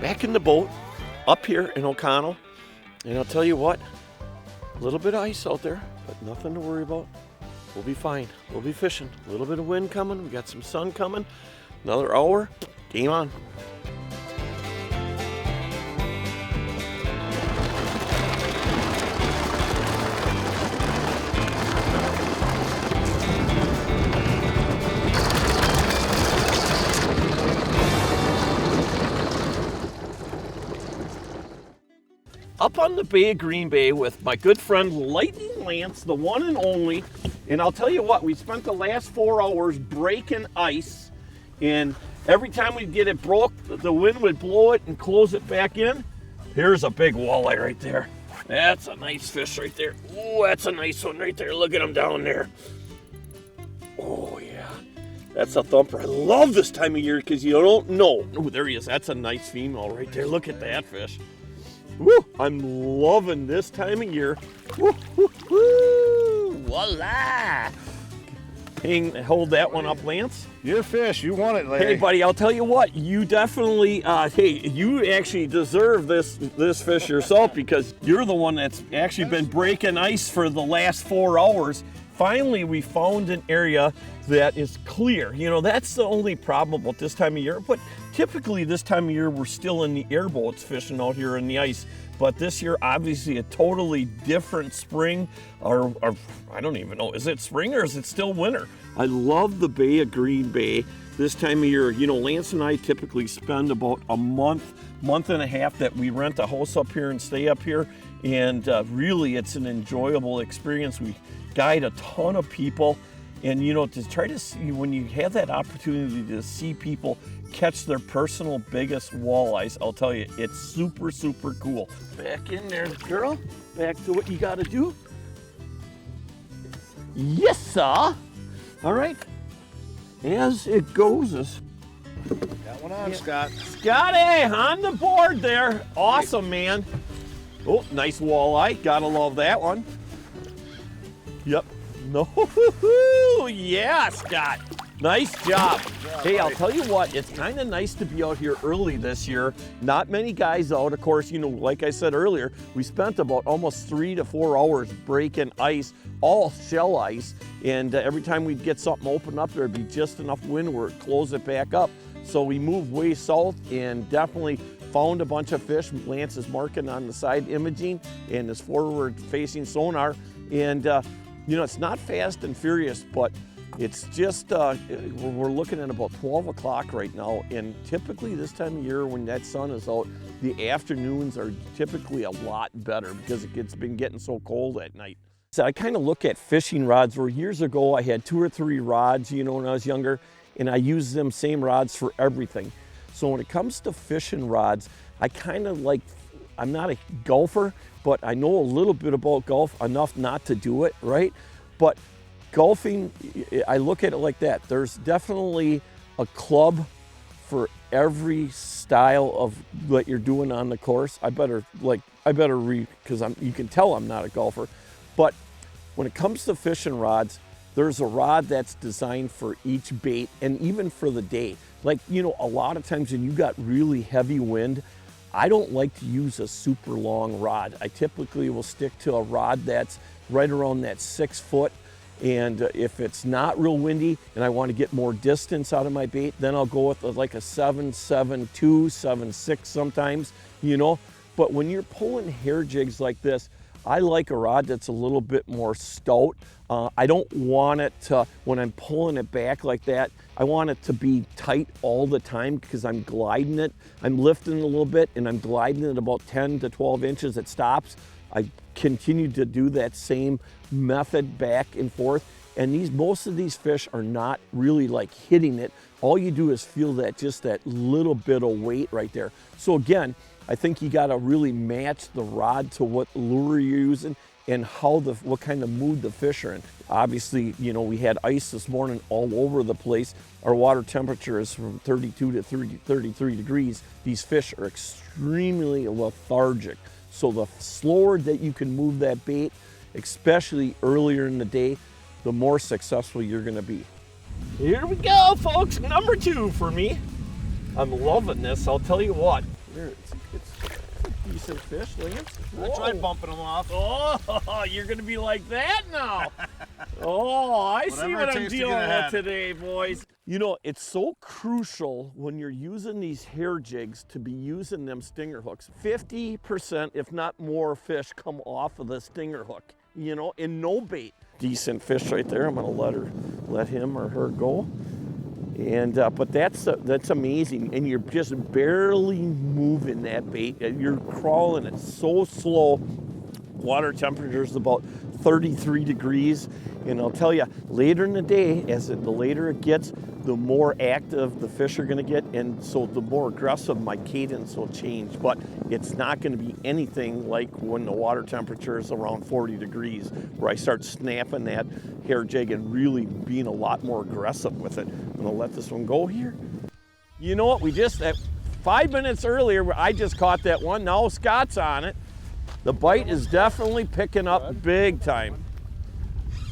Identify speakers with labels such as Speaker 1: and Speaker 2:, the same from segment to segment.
Speaker 1: back in the boat up here in Oconto. And I'll tell you what, a little bit of ice out there, but nothing to worry about. We'll be fine. We'll be fishing. A little bit of wind coming. We got some sun coming. Another hour. Game on. Up on the Bay of Green Bay with my good friend Lightning Lance, the one and only. And I'll tell you what, we spent the last 4 hours breaking ice, and every time we'd get it broke, the wind would blow it and close it back in. Here's a big walleye right there. That's a nice fish right there. Oh, that's a nice one right there. Look at him down there. Oh yeah, that's a thumper. I love this time of year because you don't know. Oh, there he is. That's a nice female right there. Look at that fish. Woo, I'm loving this time of year. Woo, woo, woo, voila. Ping, hold that one up, Lance.
Speaker 2: Your fish, you want it, Larry.
Speaker 1: Hey, buddy, I'll tell you what, you definitely, hey, you actually deserve this fish yourself because you're the one that's actually been breaking ice for the last 4 hours. Finally, we found an area that is clear. You know, that's the only problem with this time of year, but typically this time of year, we're still in the airboats fishing out here in the ice. But this year, obviously a totally different spring, or I don't even know, is it spring or is it still winter? I love the Bay of Green Bay this time of year. You know, Lance and I typically spend about a month and a half that we rent a house up here and stay up here. And really, it's an enjoyable experience. We guide a ton of people. And, you know, to try to see, when you have that opportunity to see people catch their personal biggest walleyes, I'll tell you, it's super, super cool. Back in there, girl. Back to what you got to do. Yes, sir. All right. As it goes.
Speaker 2: Got one on, Scott.
Speaker 1: Scotty, on the board there. Awesome, man. Oh, nice walleye. Gotta love that one. Yep. No, yeah, Scott. Nice job. Hey, I'll tell you what, it's kind of nice to be out here early this year. Not many guys out. Of course, you know, like I said earlier, we spent about almost 3 to 4 hours breaking ice, all shell ice. And every time we'd get something open up, there'd be just enough wind where it'd close it back up. So we moved way south and definitely found a bunch of fish. Lance is marking on the side imaging and his forward-facing sonar. And you know, it's not fast and furious, but it's just, we're looking at about 12 o'clock right now, and typically this time of year when that sun is out, the afternoons are typically a lot better because it's been getting so cold at night. So I kind of look at fishing rods where years ago I had 2 or 3 rods, you know, when I was younger, and I used them same rods for everything. So when it comes to fishing rods, I kind of like, I'm not a golfer, but I know a little bit about golf, enough not to do it, right? But golfing, I look at it like that. There's definitely a club for every style of what you're doing on the course. I better read, because you can tell I'm not a golfer. But when it comes to fishing rods, there's a rod that's designed for each bait and even for the day. Like, you know, a lot of times when you got really heavy wind, I don't like to use a super long rod. I typically will stick to a rod that's right around that 6 foot. And if it's not real windy and I want to get more distance out of my bait, then I'll go with like a 7.72, 7.6 sometimes, you know. But when you're pulling hair jigs like this, I like a rod that's a little bit more stout. I don't want it to, when I'm pulling it back like that, I want it to be tight all the time because I'm gliding it. I'm lifting it a little bit and I'm gliding it about 10 to 12 inches. It stops. I continue to do that same method back and forth. And most of these fish are not really like hitting it. All you do is feel that, just that little bit of weight right there. So again, I think you got to really match the rod to what lure you're using and what kind of mood the fish are in. Obviously, you know, we had ice this morning all over the place. Our water temperature is from 32 to 33 degrees. These fish are extremely lethargic. So the slower that you can move that bait, especially earlier in the day, the more successful you're gonna be. Here we go, folks, number 2 for me. I'm loving this, I'll tell you what. There, it's a decent fish, Lance.
Speaker 2: I tried bumping them off.
Speaker 1: Oh, you're going to be like that now. Oh, I see
Speaker 2: Whatever
Speaker 1: what
Speaker 2: it
Speaker 1: I'm
Speaker 2: takes to
Speaker 1: dealing
Speaker 2: get
Speaker 1: with
Speaker 2: ahead.
Speaker 1: today, boys. You know, it's so crucial when you're using these hair jigs to be using them stinger hooks. 50%, if not more, fish come off of the stinger hook, you know, and no bait. Decent fish right there. I'm going to let him or her go. And but that's amazing, and you're just barely moving that bait. You're crawling it so slow. Water temperature is about 33 degrees, and I'll tell you, later in the day, the later it gets, the more active the fish are going to get, and so the more aggressive my cadence will change. But it's not going to be anything like when the water temperature is around 40 degrees, where I start snapping that hair jig and really being a lot more aggressive with it. I'm going to let this one go here. You know what? We just, 5 minutes earlier, I just caught that one. Now Scott's on it. The bite is definitely picking up big time.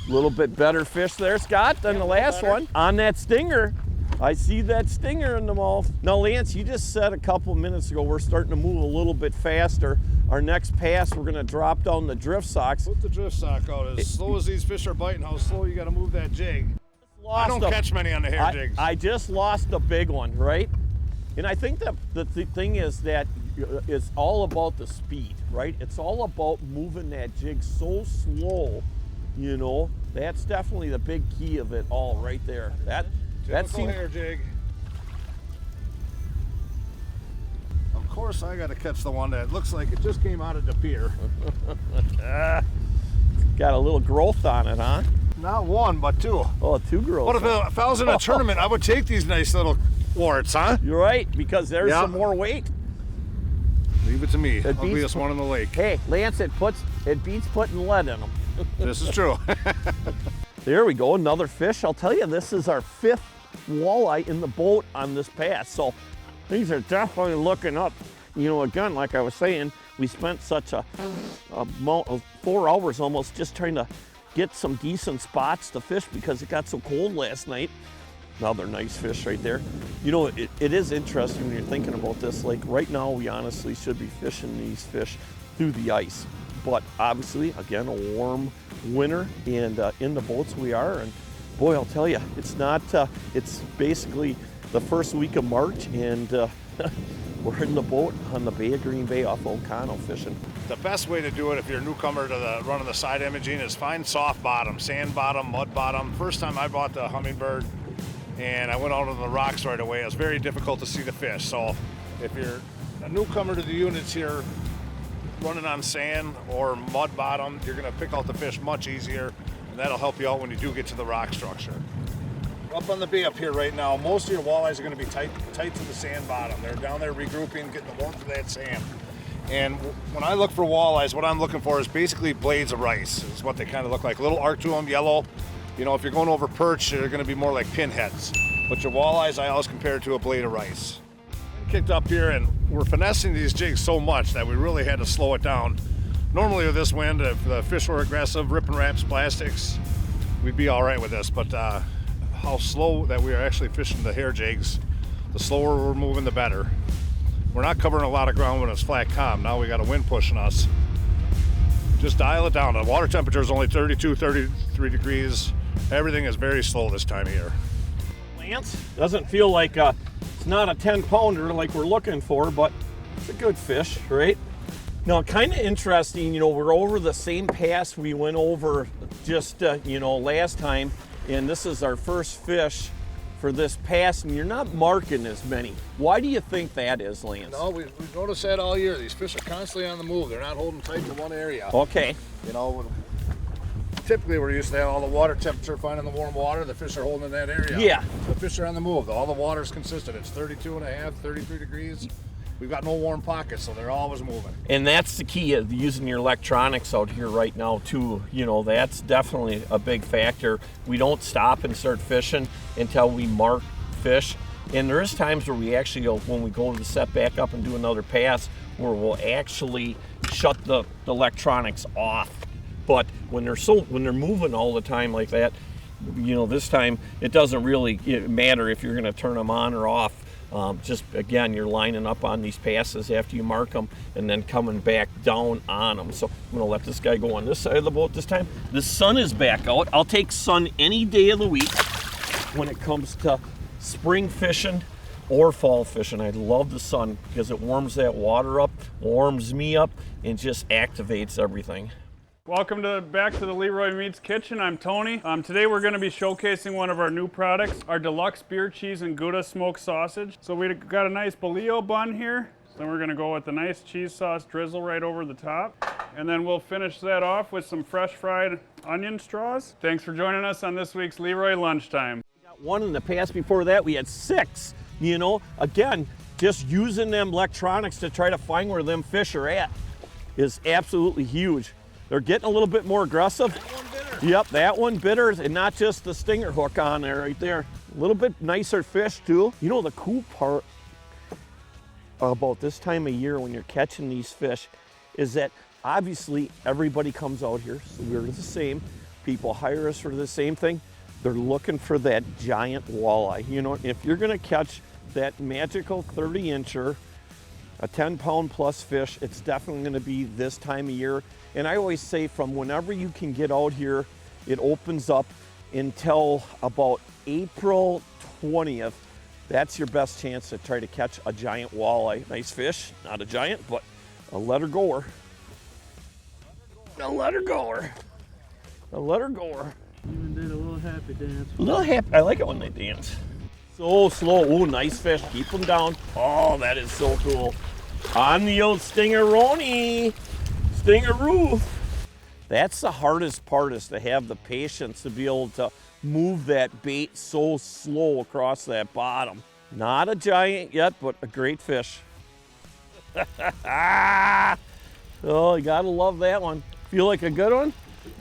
Speaker 1: A little bit better fish there, Scott, than the last one. On that stinger, I see that stinger in the mouth. Now, Lance, you just said a couple minutes ago we're starting to move a little bit faster. Our next pass, we're gonna drop down the drift socks.
Speaker 2: Put the drift sock out. As slow as these fish are biting, how slow you gotta move that jig. I don't catch many on the hair jigs.
Speaker 1: I just lost a big one, right? And I think that the thing is that it's all about the speed, right? It's all about moving that jig so slow, you know. That's definitely the big key of it all right there. That seems
Speaker 2: hair jig. Of course, I got to catch the one that looks like it just came out of the pier.
Speaker 1: got a little growth on it, huh?
Speaker 2: Not one, but two.
Speaker 1: Oh, two growth.
Speaker 2: What if I was in a tournament? I would take these nice little warts, huh?
Speaker 1: You're right, because there's some more weight.
Speaker 2: Leave it to me. I'll be this one in the lake.
Speaker 1: Hey, Lance, it beats putting lead in them.
Speaker 2: This is true.
Speaker 1: There we go, another fish. I'll tell you, this is our 5th walleye in the boat on this pass. So these are definitely looking up. You know, again, like I was saying, we spent such a 4 hours almost just trying to get some decent spots to fish because it got so cold last night. Another nice fish right there. You know, it is interesting when you're thinking about this. Like right now, we honestly should be fishing these fish through the ice. But obviously, again, a warm winter, and in the boats we are. And boy, I'll tell you, it's not, it's basically the first week of March, and we're in the boat on the Bay of Green Bay off Oconto fishing.
Speaker 2: The best way to do it if you're a newcomer to running the side imaging is find soft bottom, sand bottom, mud bottom. First time I bought the Humminbird, and I went out on the rocks right away. It was very difficult to see the fish. So if you're a newcomer to the units here, running on sand or mud bottom, you're going to pick out the fish much easier, and that'll help you out when you do get to the rock structure. Up on the bay up here right now, most of your walleyes are going to be tight to the sand bottom. They're down there regrouping, getting the warmth of that sand. And when I look for walleyes, what I'm looking for is basically blades of rice, is what they kind of look like. A little arc to them, yellow. You know, if you're going over perch, they're going to be more like pinheads. But your walleyes, I always compare to a blade of rice. Kicked up here, and we're finessing these jigs so much that we really had to slow it down. Normally with this wind, if the fish were aggressive, ripping wraps, plastics, we'd be all right with this. But how slow that we are actually fishing the hair jigs, the slower we're moving, the better. We're not covering a lot of ground when it's flat calm. Now we got a wind pushing us. Just dial it down. The water temperature is only 32, 33 degrees. Everything is very slow this time of year.
Speaker 1: Lance, doesn't feel like it's not a 10-pounder like we're looking for, but it's a good fish, right? Now, kind of interesting, you know, we're over the same pass we went over just, you know, last time, and this is our first fish for this pass, and you're not marking as many. Why do you think that is, Lance?
Speaker 2: No, we've noticed that all year. These fish are constantly on the move. They're not holding tight to one area.
Speaker 1: Okay.
Speaker 2: You know, typically we're used to have all the water temperature, finding the warm water, the fish are holding in that area.
Speaker 1: Yeah.
Speaker 2: The fish are on the move. All the water's consistent. It's 32 and a half, 33 degrees. We've got no warm pockets, so they're always moving.
Speaker 1: And that's the key of using your electronics out here right now too. You know, that's definitely a big factor. We don't stop and start fishing until we mark fish. And there is times where we actually, when we go to set back up and do another pass, where we'll actually shut the electronics off. But when they're moving all the time like that, you know, this time it doesn't really matter if you're going to turn them on or off. Just again, you're lining up on these passes after you mark them and then coming back down on them. So I'm gonna let this guy go on this side of the boat this time. The sun is back out. I'll take sun any day of the week when it comes to spring fishing or fall fishing. I love the sun because it warms that water up, warms me up, and just activates everything.
Speaker 3: Welcome back to the Leroy Meats Kitchen. I'm Tony. Today we're going to be showcasing one of our new products, our deluxe beer cheese and Gouda smoked sausage. So we got a nice bolillo bun here. Then we're going to go with the nice cheese sauce drizzle right over the top. And then we'll finish that off with some fresh fried onion straws. Thanks for joining us on this week's Leroy Lunchtime.
Speaker 1: We got one in the past. Before that, we had 6. You know, again, just using them electronics to try to find where them fish are at is absolutely huge. They're getting a little bit more aggressive.
Speaker 2: That one bitter.
Speaker 1: Yep, that one bitter, and not just the stinger hook on there right there. A little bit nicer fish too. You know, the cool part about this time of year when you're catching these fish is that obviously everybody comes out here, so we're the same. People hire us for the same thing. They're looking for that giant walleye. You know, if you're gonna catch that magical 30-incher, a 10-pound plus fish, it's definitely gonna be this time of year. And I always say from whenever you can get out here, it opens up until about April 20th. That's your best chance to try to catch a giant walleye. Nice fish, not a giant, but a letter goer. A letter goer. A letter goer.
Speaker 4: Even did a little happy dance.
Speaker 1: A little happy. I like it when they dance. So slow. Oh, nice fish. Keep them down. Oh, that is so cool. On the old stingeroni. Stingaroo. That's the hardest part, is to have the patience to be able to move that bait so slow across that bottom. Not a giant yet, but a great fish. Oh, you gotta love that one. Feel like a good one?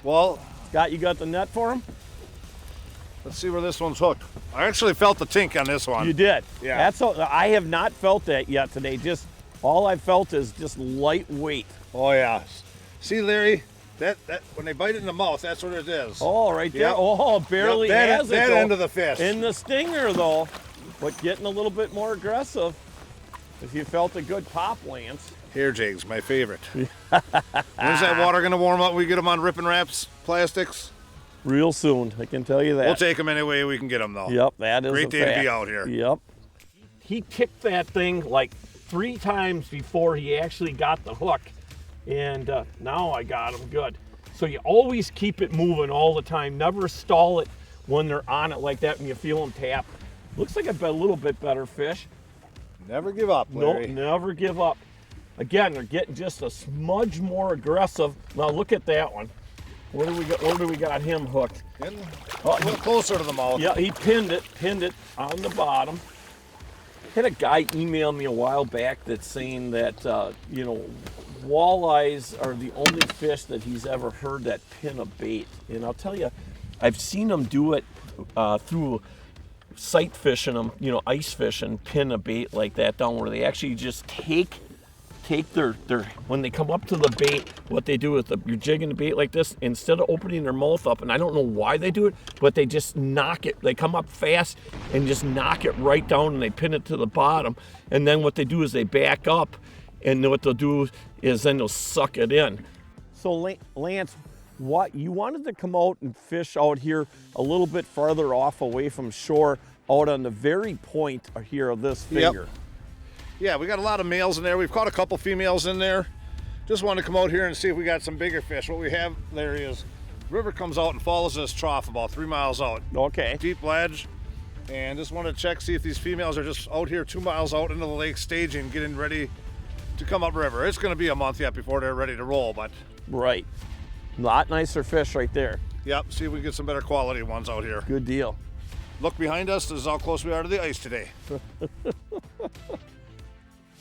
Speaker 2: Well,
Speaker 1: Scott, you got the net for him?
Speaker 2: let's see where this one's hooked. I actually felt the tink on this one.
Speaker 1: You did?
Speaker 2: Yeah.
Speaker 1: That's all, I have not felt that yet today. Just all I felt is just lightweight.
Speaker 2: Oh yeah. See, Larry, that when they bite it in the mouth, that's what it is.
Speaker 1: Oh, right there.
Speaker 2: Yep.
Speaker 1: Oh, barely
Speaker 2: Yep,
Speaker 1: has it.
Speaker 2: that
Speaker 1: though.
Speaker 2: end of the fish.
Speaker 1: In the stinger, though, but getting a little bit more aggressive. If you felt a good pop, Lance.
Speaker 2: Hair jigs, my favorite. When's that water gonna warm up? We get them on ripping wraps, plastics.
Speaker 1: Real soon, I can tell you that.
Speaker 2: We'll take them any way we can get them, though.
Speaker 1: Yep, that is
Speaker 2: Great
Speaker 1: a
Speaker 2: day
Speaker 1: fact.
Speaker 2: to be out here.
Speaker 1: Yep. He kicked that thing like 3 times before he actually got the hook, and now I got him good. So you always keep it moving all the time. Never stall it when they're on it like that and you feel them tap. Looks like a little bit better fish.
Speaker 2: Never give up, Larry.
Speaker 1: No, never give up. Again, they're getting just a smudge more aggressive. Now look at that one. Where do we got him hooked?
Speaker 2: Getting
Speaker 1: Oh,
Speaker 2: a little closer to the mouth.
Speaker 1: yeah, he pinned it on the bottom. Had a guy email me a while back that's saying that, you know, walleyes are the only fish that he's ever heard that pin a bait. And I'll tell you, I've seen them do it through sight fishing them, you know, ice fishing, pin a bait like that down, where they actually just take their when they come up to the bait, what they do is you're jigging the bait like this, instead of opening their mouth up, and I don't know why they do it, but they just knock it. They come up fast and just knock it right down, and they pin it to the bottom. And then what they do is they back up, and what they'll do is then they'll suck it in. So Lance, what you wanted to come out and fish out here a little bit farther off away from shore, out on the very point here of this finger.
Speaker 2: Yep. Yeah, we got a lot of males in there. We've caught a couple females in there. Just wanted to come out here and see if we got some bigger fish. What we have, Larry, is river comes out and follows this trough about 3 miles out.
Speaker 1: Okay.
Speaker 2: Deep ledge. And just wanted to check, see if these females are just out here 2 miles out into the lake staging, getting ready to come upriver. It's going to be a month yet before they're ready to roll, but
Speaker 1: Right. A lot nicer fish right there.
Speaker 2: yep, see if we can get some better quality ones out here.
Speaker 1: Good deal.
Speaker 2: Look behind us. This is how close we are to the ice today.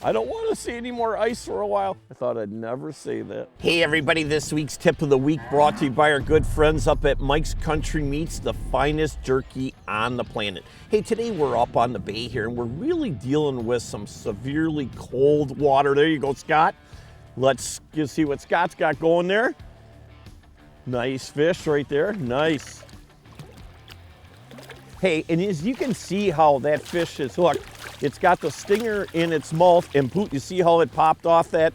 Speaker 1: I don't want to see any more ice for a while. I thought I'd never say that. Hey everybody, this week's tip of the week brought to you by our good friends up at Mike's Country Meats, the finest jerky on the planet. Hey, today we're up on the bay here and we're really dealing with some severely cold water. There you go, Scott. Let's see what Scott's got going there. Nice fish right there, nice. Hey, and as you can see how that fish is hooked, It's got the stinger in its mouth, and Butte, you see how it popped off that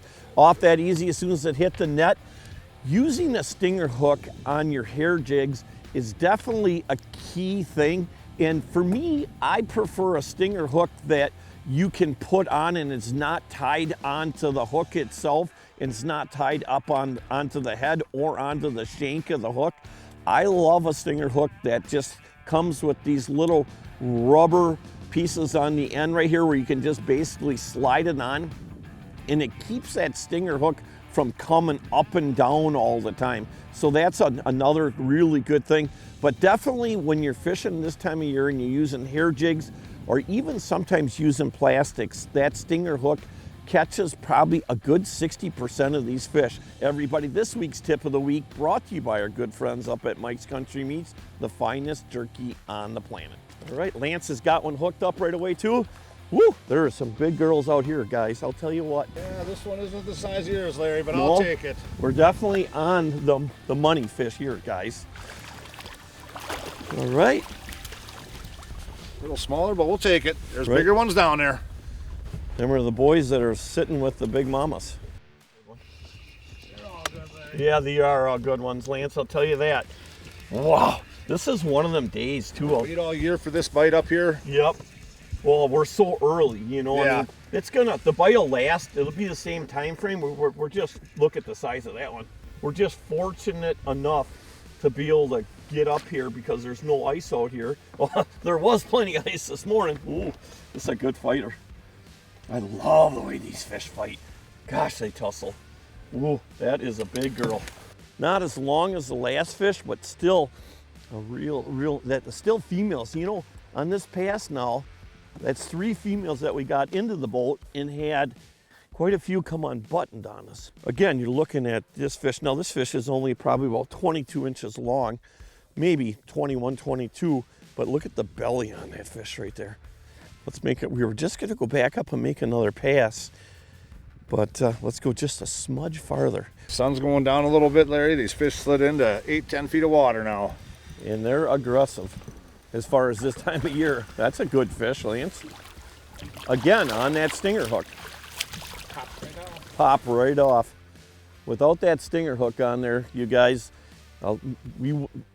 Speaker 1: easy as soon as it hit the net? Using a stinger hook on your hair jigs is definitely a key thing. And for me, I prefer a stinger hook that you can put on and it's not tied onto the hook itself, and it's not tied up onto the head or onto the shank of the hook. I love a stinger hook that just comes with these little rubber pieces on the end right here where you can just basically slide it on, and it keeps that stinger hook from coming up and down all the time. So that's another really good thing. But definitely when you're fishing this time of year and you're using hair jigs or even sometimes using plastics, that stinger hook catches probably a good 60% of these fish. Everybody, this week's tip of the week brought to you by our good friends up at Mike's Country Meats, the finest jerky on the planet. All right, Lance has got one hooked up right away too. Woo, there are some big girls out here, guys. I'll tell you what.
Speaker 2: Yeah, this one isn't the size of yours, Larry, but
Speaker 1: No,
Speaker 2: I'll take it.
Speaker 1: We're definitely on the money fish here, guys. All right.
Speaker 2: A little smaller, but we'll take it. There's
Speaker 1: Right.
Speaker 2: bigger ones down there.
Speaker 1: Them are the boys that are sitting with the big mamas.
Speaker 2: They're all good, Larry.
Speaker 1: Yeah, they are all good ones, Lance. I'll tell you that. Wow, this is one of them days too.
Speaker 2: Wait all year for this bite up here.
Speaker 1: Yep. Well, we're so early, you know.
Speaker 2: Yeah.
Speaker 1: I mean, it's gonna, the bite will last. It'll be the same time frame. We're just, look at the size of that one. We're just fortunate enough to be able to get up here because there's no ice out here. Well, there was plenty of ice this morning. Ooh, this is a good fighter. I love the way these fish fight. Gosh, they tussle. Ooh, that is a big girl. Not as long as the last fish, but still a real, still females. You know, on this pass now, that's 3 females that we got into the boat and had quite a few come unbuttoned on us. Again, you're looking at this fish. Now, this fish is only probably about 22 inches long, maybe 21, 22, but look at the belly on that fish right there. Let's make it, we were just gonna go back up and make another pass, but let's go just a smudge farther.
Speaker 2: Sun's going down a little bit, Larry. These fish slid into 8-10 feet of water now.
Speaker 1: And they're aggressive as far as this time of year. That's a good fish, Lance. Again, on that stinger hook. Pop right off. Without that stinger hook on there, you guys, 80%,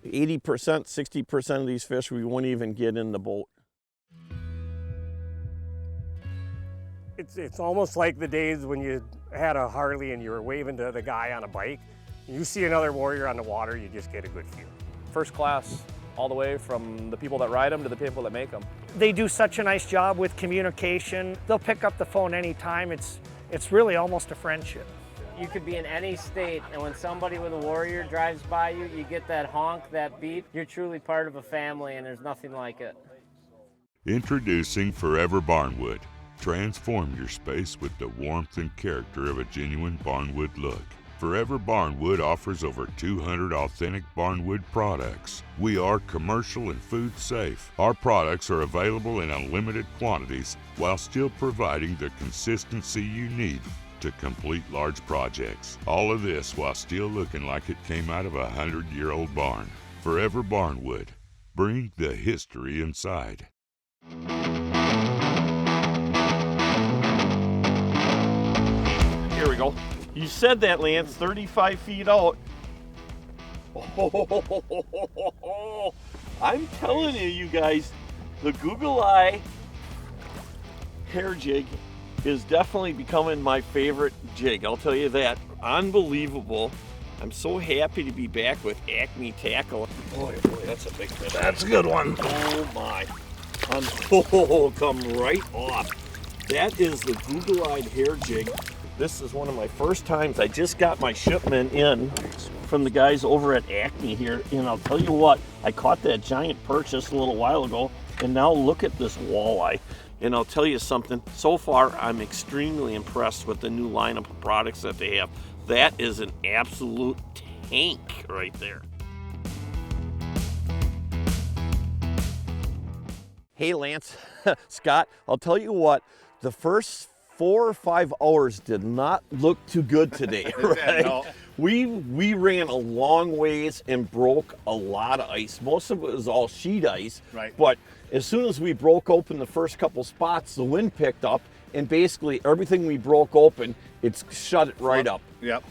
Speaker 1: 60% of these fish, we won't even get in the boat.
Speaker 5: It's almost like the days when you had a Harley and you were waving to the guy on a bike. You see another warrior on the water, you just get a good feel.
Speaker 6: First class, all the way from the people that ride them to the people that make them.
Speaker 7: They do such a nice job with communication. They'll pick up the phone anytime. It's really almost a friendship.
Speaker 8: You could be in any state, and when somebody with a warrior drives by you, you get that honk, that beep. You're truly part of a family, and there's nothing like it.
Speaker 9: Introducing Forever Barnwood. Transform your space with the warmth and character of a genuine barnwood look. Forever Barnwood offers over 200 authentic barnwood products. We are commercial and food safe. Our products are available in unlimited quantities while still providing the consistency you need to complete large projects. All of this while still looking like it came out of a 100-year-old barn. Forever Barnwood. Bring the history inside.
Speaker 1: Here we go. You said that, Lance, 35 feet out. Oh, I'm telling you, you guys, the Google Eye hair jig is definitely becoming my favorite jig. I'll tell you that. Unbelievable. I'm so happy to be back with Acme Tackle. Boy, that's a big fish.
Speaker 2: That's a good one.
Speaker 1: Oh my. Oh, come right off. That is the Google-eyed hair jig. This is one of my first times. I just got my shipment in from the guys over at Acme here. And I'll tell you what, I caught that giant perch just a little while ago. And now look at this walleye. And I'll tell you something, so far I'm extremely impressed with the new lineup of products that they have. That is an absolute tank right there. Hey Lance, Scott, I'll tell you what, the first 4 or 5 hours did not look too good today, right?
Speaker 2: No.
Speaker 1: We ran a long ways and broke a lot of ice. Most of it was all sheet ice.
Speaker 2: Right.
Speaker 1: But as soon as we broke open the first couple spots, the wind picked up, and basically everything we broke open, it's shut it right up.
Speaker 2: Yep.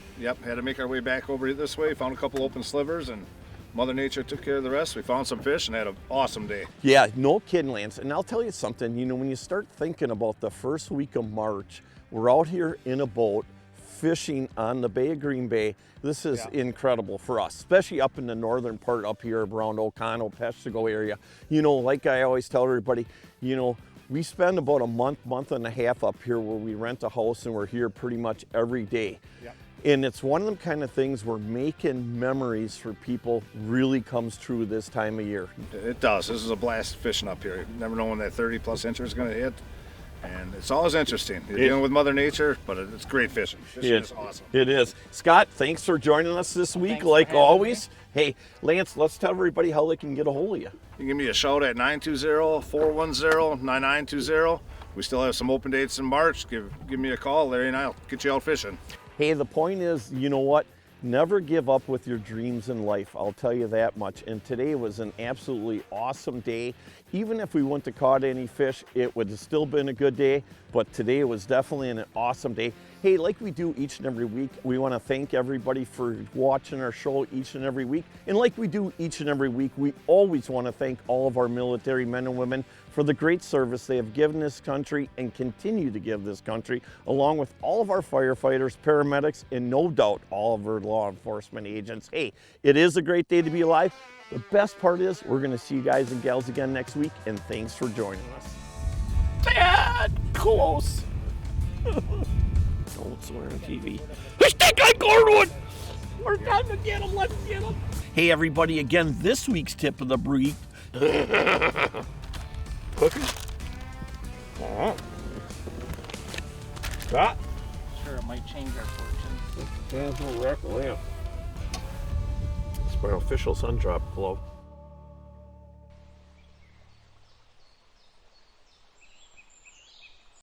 Speaker 2: Had to make our way back over this way. Found a couple open slivers, and Mother Nature took care of the rest. We found some fish and had an awesome day.
Speaker 1: Yeah, no kidding, Lance. And I'll tell you something, you know, when you start thinking about the first week of March, we're out here in a boat fishing on the Bay of Green Bay. This is incredible for us, especially up in the northern part up here around Oconto, Peshtigo area. You know, like I always tell everybody, you know, we spend about a month and a half up here where we rent a house and we're here pretty much every day.
Speaker 2: Yep.
Speaker 1: And it's one of them kind of things where making memories for people really comes true this time of year.
Speaker 2: It does. This is a blast fishing up here. You never know when that 30-plus incher is going to hit. And it's always interesting. You're dealing with Mother Nature, but it's great fishing. Fishing is awesome.
Speaker 1: It is. Scott, thanks for joining us this week, like always. Hey, Lance, let's tell everybody how they can get a hold of you.
Speaker 2: You can give me a shout at 920-410-9920. We still have some open dates in March. Give me a call, Larry, and I'll get you out fishing.
Speaker 1: Hey, the point is, you know what? Never give up with your dreams in life. I'll tell you that much. And today was an absolutely awesome day. Even if we wouldn't have caught any fish, it would have still been a good day. But today was definitely an awesome day. Hey, like we do each and every week, we want to thank everybody for watching our show each and every week. And like we do each and every week, we always want to thank all of our military men and women for the great service they have given this country and continue to give this country, along with all of our firefighters, paramedics, and no doubt all of our law enforcement agents. Hey, it is a great day to be alive. The best part is we're going to see you guys and gals again next week, and thanks for joining us. Dad, close. Don't swear on TV. Fish tank on Cornwood. We're time to get him. Let's get him. Hey, everybody, again, this week's tip of the week. Cooking. That.
Speaker 8: Sure, it might change our fortunes.
Speaker 1: It's my official sun drop glow.